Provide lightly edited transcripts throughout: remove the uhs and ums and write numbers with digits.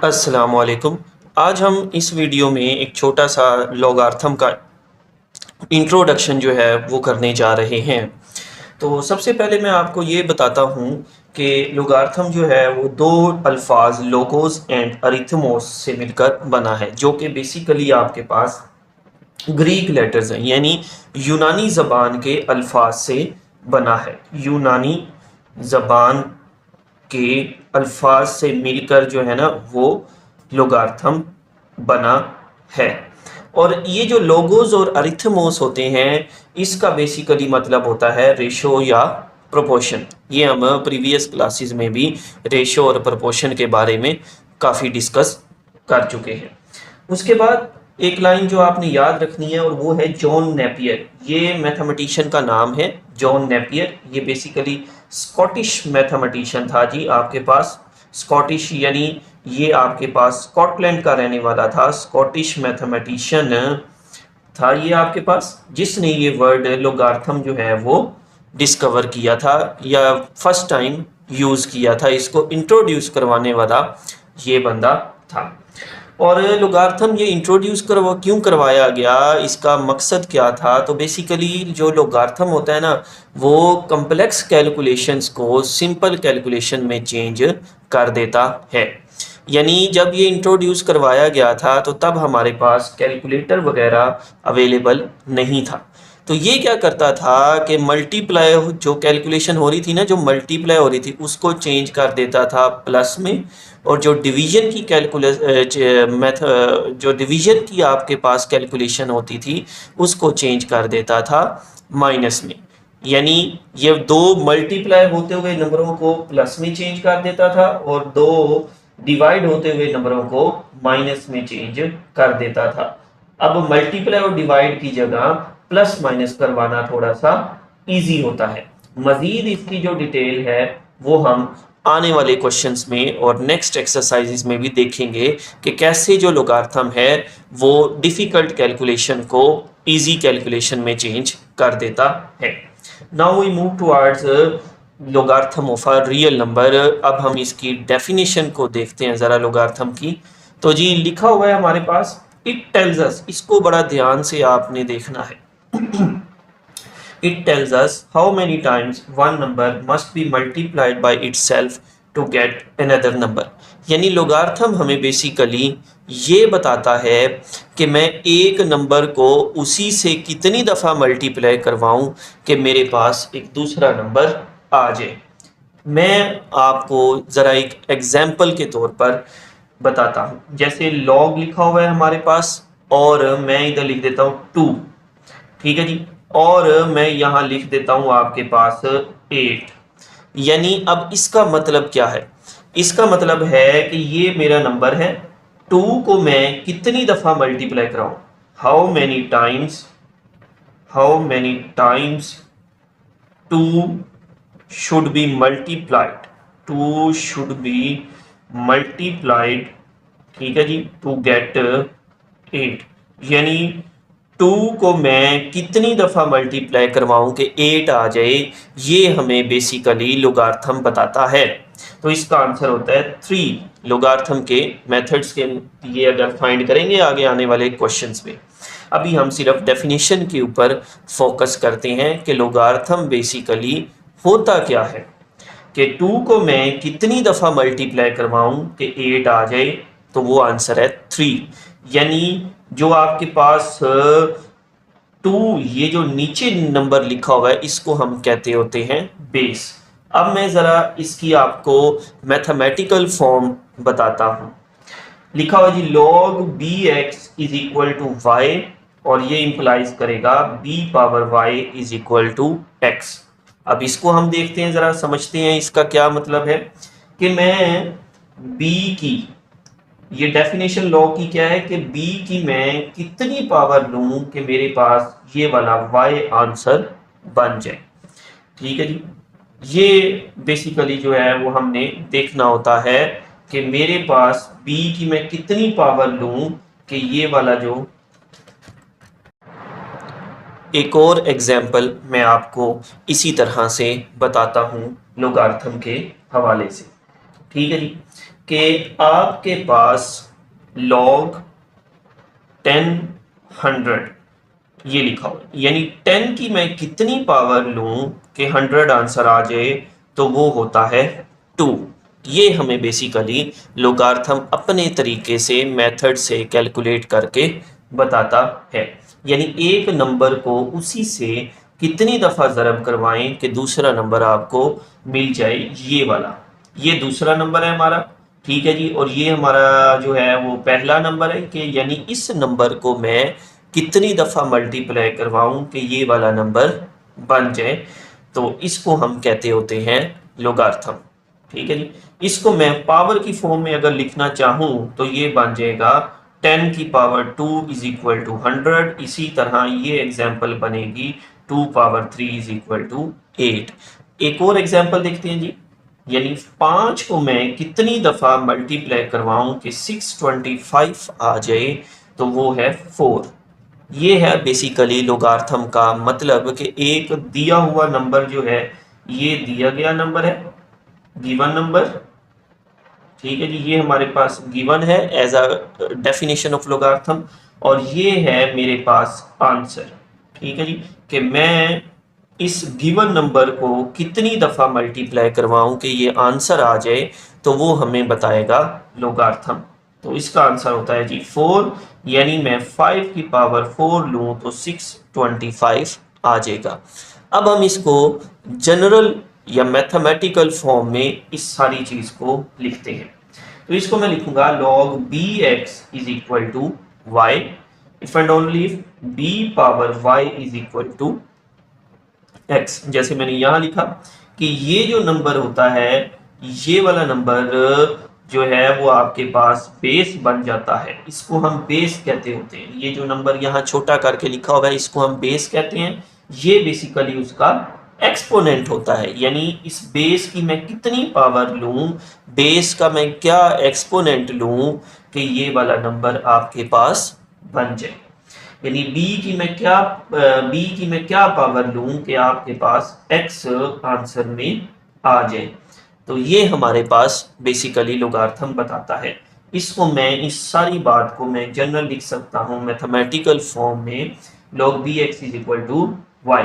अस्सलामुअलैकुम। आज हम इस वीडियो में एक छोटा सा लॉगार्थम का इंट्रोडक्शन जो है वो करने जा रहे हैं। तो सबसे पहले मैं आपको ये बताता हूँ कि लॉगार्थम जो है वो दो अल्फाज लोगोस एंड अरिथमोस से मिलकर बना है, जो कि बेसिकली आपके पास ग्रीक लेटर्स हैं, यानी यूनानी ज़बान के अल्फाज से बना है। यूनानी ज़बान के अल्फाज से मिलकर जो है ना वो लोगार्थम बना है। और ये जो लोगोस और अरिथमोस होते हैं, इसका बेसिकली मतलब होता है रेशो या प्रोपोर्शन। ये हम प्रीवियस क्लासेस में भी रेशो और प्रोपोर्शन के बारे में काफ़ी डिस्कस कर चुके हैं। उसके बाद एक लाइन जो आपने याद रखनी है और वो है जॉन नेपियर। ये मैथमेटिशियन का नाम है, जॉन नेपियर। ये बेसिकली स्कॉटिश मैथमेटिशियन था जी। आपके पास स्कॉटिश यानी ये आपके पास स्कॉटलैंड का रहने वाला था, स्कॉटिश मैथमेटिशियन था ये आपके पास, जिसने ये वर्ड लोगार्थम जो है वो डिस्कवर किया था या फर्स्ट टाइम यूज़ किया था। इसको इंट्रोड्यूस करवाने वाला ये बंदा था। और लोगार्थम ये इंट्रोड्यूस क्यों करवाया गया, इसका मकसद क्या था? तो बेसिकली जो लोगार्थम होता है ना, वो कम्प्लेक्स कैलकुलेशंस को सिंपल कैलकुलेशन में चेंज कर देता है। यानी जब ये इंट्रोड्यूस करवाया गया था तो तब हमारे पास कैलकुलेटर वगैरह अवेलेबल नहीं था। तो ये क्या करता था कि मल्टीप्लाई जो कैलकुलेशन हो रही थी ना, जो मल्टीप्लाई हो रही थी उसको चेंज कर देता था प्लस में, और जो डिवीजन की जो डिवीजन की आपके पास कैलकुलेशन होती थी उसको चेंज कर देता था माइनस में। यानी ये दो मल्टीप्लाई होते हुए नंबरों को प्लस में चेंज कर देता था और दो डिवाइड होते हुए नंबरों को माइनस में चेंज कर देता था। अब मल्टीप्लाई और डिवाइड की जगह प्लस माइनस करवाना थोड़ा सा इजी होता है। मजीद इसकी जो डिटेल है वो हम आने वाले क्वेश्चंस में और नेक्स्ट एक्सरसाइजेस में भी देखेंगे कि कैसे जो लोगार्थम है वो डिफ़िकल्ट कैलकुलेशन को इजी कैलकुलेशन में चेंज कर देता है। Now we move towards logarithm of a real number. अब हम इसकी डेफिनेशन को देखते हैं ज़रा लोगार्थम की। तो जी लिखा हुआ है हमारे पास, इट टेल्स अस, इसको बड़ा ध्यान से आपने देखना है। It tells us how many times one number must be multiplied by itself to get another number। यानी लोगार्थम हमें बेसिकली ये बताता है कि मैं एक नंबर को उसी से कितनी दफ़ा मल्टीप्लाई करवाऊं कि मेरे पास एक दूसरा नंबर आ जाए। मैं आपको ज़रा एक एग्जाम्पल के तौर पर बताता हूँ। जैसे लॉग लिखा हुआ है हमारे पास और मैं इधर लिख देता हूँ 2, ठीक है जी, और मैं यहाँ लिख देता हूँ आपके पास 8। यानी अब इसका मतलब क्या है? इसका मतलब है कि ये मेरा नंबर है, 2 को मैं कितनी दफ़ा मल्टीप्लाई कराऊँ, how many times 2 should be multiplied, 2 should be multiplied, ठीक है जी, टू गेट 8। यानी 2 को मैं कितनी दफ़ा मल्टीप्लाई करवाऊं कि 8 आ जाए, ये हमें बेसिकली लोगार्थम बताता है। तो इसका आंसर होता है 3। लोगार्थम के मेथड्स के ये अगर फाइंड करेंगे आगे आने वाले क्वेश्चंस में। अभी हम सिर्फ डेफिनेशन के ऊपर फोकस करते हैं कि लोगार्थम बेसिकली होता क्या है, कि 2 को मैं कितनी दफ़ा मल्टीप्लाई करवाऊं कि 8 आ जाए, तो वो आंसर है 3। यानी जो आपके पास 2, ये जो नीचे नंबर लिखा हुआ है इसको हम कहते होते हैं बेस। अब मैं ज़रा इसकी आपको मैथमेटिकल फॉर्म बताता हूँ। लिखा हुआ जी log bx is equal to y, और ये इंप्लाइज करेगा b power y is equal to x। अब इसको हम देखते हैं, ज़रा समझते हैं इसका क्या मतलब है। कि मैं b की, ये डेफिनेशन लॉ की क्या है कि b की मैं कितनी पावर लूं कि मेरे पास ये वाला y आंसर बन जाए, ठीक है जी। ये बेसिकली जो है वो हमने देखना होता है कि मेरे पास b की मैं कितनी पावर लूं कि ये वाला जो, एक और एग्जाम्पल मैं आपको इसी तरह से बताता हूँ लोगार्थम के हवाले से, ठीक है जी। कि आपके पास log 10 100 ये लिखा हो, यानी 10 की मैं कितनी पावर लूं कि 100 आंसर आ जाए, तो वो होता है 2। ये हमें बेसिकली लोगार्थम अपने तरीके से मेथड से कैलकुलेट करके बताता है, यानी एक नंबर को उसी से कितनी दफ़ा ज़रब करवाएं कि दूसरा नंबर आपको मिल जाए, ये वाला। ये दूसरा नंबर है हमारा, ठीक है जी। और ये हमारा जो है वो पहला नंबर है कि यानी इस नंबर को मैं कितनी दफ़ा मल्टीप्लाई करवाऊं कि ये वाला नंबर बन जाए, तो इसको हम कहते होते हैं लोगार्थम, ठीक है जी। इसको मैं पावर की फॉर्म में अगर लिखना चाहूं तो ये बन जाएगा 10 की पावर 2 इज इक्वल टू 100। इसी तरह ये एग्जाम्पल बनेगी 2 पावर 3 इज इक्वल टू 8। एक और एग्जाम्पल देखते हैं जी, यानी 5 को मैं कितनी दफ़ा मल्टीप्लाई करवाऊं कि 625 आ जाए, तो वो है 4। ये है बेसिकली लोगार्थम का मतलब कि एक दिया हुआ नंबर जो है, ये दिया गया नंबर है, गिवन नंबर, ठीक है जी। ये हमारे पास गिवन है एज अ डेफिनेशन ऑफ लोगार्थम, और ये है मेरे पास आंसर, ठीक है जी। कि मैं इस गिवन नंबर को कितनी दफ़ा मल्टीप्लाई करवाऊं कि ये आंसर आ जाए, तो वो हमें बताएगा लोगार्थम। तो इसका आंसर होता है जी 4, यानी मैं 5 की पावर 4 लूं तो 625 आ जाएगा। अब हम इसको जनरल या मैथमेटिकल फॉर्म में इस सारी चीज़ को लिखते हैं। तो इसको मैं लिखूंगा log bx is equal to y, if and only if b power y is equal to x। जैसे मैंने यहां लिखा कि ये जो नंबर होता है, ये वाला नंबर जो है वो आपके पास बेस बन जाता है, इसको हम बेस कहते होते हैं। ये जो नंबर यहाँ छोटा करके लिखा हुआ है, इसको हम बेस कहते हैं। ये बेसिकली उसका एक्सपोनेंट होता है, यानी इस बेस की मैं कितनी पावर लूं, बेस का मैं क्या एक्सपोनेंट लूं कि ये वाला नंबर आपके पास बन जाए। यानी b की मैं क्या पावर लूं कि आपके पास x आंसर में आ जाए। तो ये हमारे पास बेसिकली लोगार्थम बताता है। इसको मैं इस सारी बात को मैं जनरल लिख सकता हूं मैथमेटिकल फॉर्म में log bx is equal to y,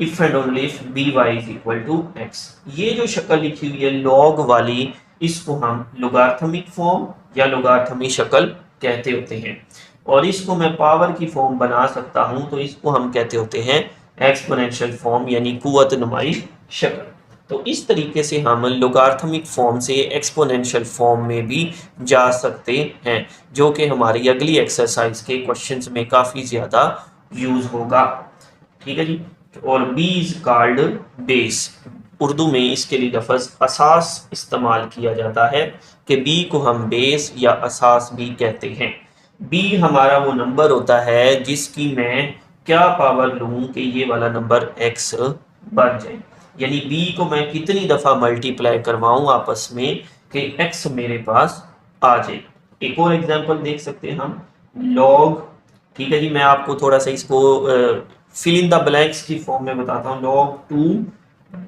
if and only if by is equal to x। ये जो शक्ल लिखी हुई है log वाली, इसको हम लोगार्थमिक फॉर्म या लोगार्थमी शक्ल कहते होते हैं। और इसको मैं पावर की फॉर्म बना सकता हूं, तो इसको हम कहते होते हैं एक्सपोनेंशियल फॉर्म, यानी कुव्वत नुमाई शक्ल। तो इस तरीके से हम लोगार्थमिक फॉर्म से एक्सपोनेंशियल फॉर्म में भी जा सकते हैं, जो कि हमारी अगली एक्सरसाइज के क्वेश्चंस में काफ़ी ज़्यादा यूज़ होगा, ठीक है जी। और b is called base, Urdu में इसके लिए लफ्ज़ असास इस्तेमाल किया जाता है कि b को हम बेस या असास भी कहते हैं। b हमारा वो नंबर होता है जिसकी मैं क्या पावर लूं कि ये वाला नंबर x बन जाए, यानी b को मैं कितनी दफ़ा मल्टीप्लाई करवाऊं आपस में कि x मेरे पास आ जाए। एक और एग्जांपल देख सकते हैं हम, log, ठीक है जी। मैं आपको थोड़ा सा इसको फिल इन द ब्लैंक्स की फॉर्म में बताता हूँ। log 2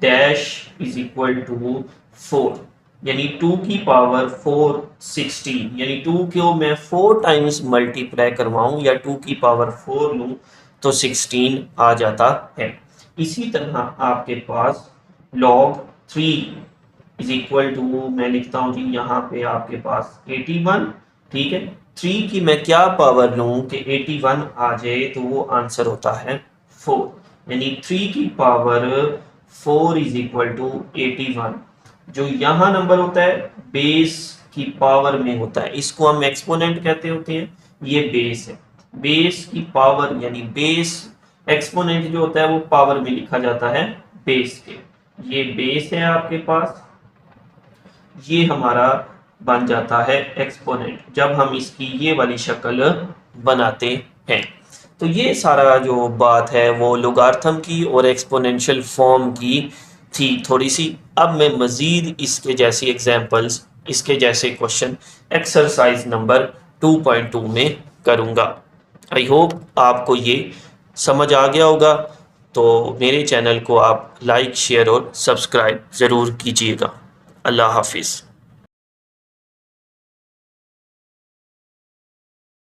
dash is equal to 4, यानी 2 की पावर 4 16, यानी 2 को मैं 4 टाइम्स मल्टीप्लाई करवाऊं या 2 की पावर 4 लूं तो 16 आ जाता है। इसी तरह आपके पास log 3 इज इक्वल टू, मैं लिखता हूं जी यहाँ पे आपके पास 81, ठीक है। 3 की मैं क्या पावर लूं कि 81 आ जाए, तो वो आंसर होता है 4, यानी 3 की पावर 4 इज इक्वल टू 81। जो यहाँ नंबर होता है बेस की पावर में होता है, इसको हम एक्सपोनेंट कहते होते हैं। ये बेस है, बेस की पावर, यानी बेस एक्सपोनेंट जो होता है वो पावर में लिखा जाता है बेस के। ये बेस है आपके पास, ये हमारा बन जाता है एक्सपोनेंट जब हम इसकी ये वाली शक्ल बनाते हैं। तो ये सारा जो बात है वो लोगार्थम की और एक्सपोनेंशियल फॉर्म की थी थोड़ी सी। अब मैं मज़ीद इसके जैसी एग्जांपल्स, इसके जैसे क्वेश्चन एक्सरसाइज नंबर 2.2 में करूँगा। आई होप आपको ये समझ आ गया होगा। तो मेरे चैनल को आप लाइक, शेयर और सब्सक्राइब ज़रूर कीजिएगा। अल्लाह हाफिज़।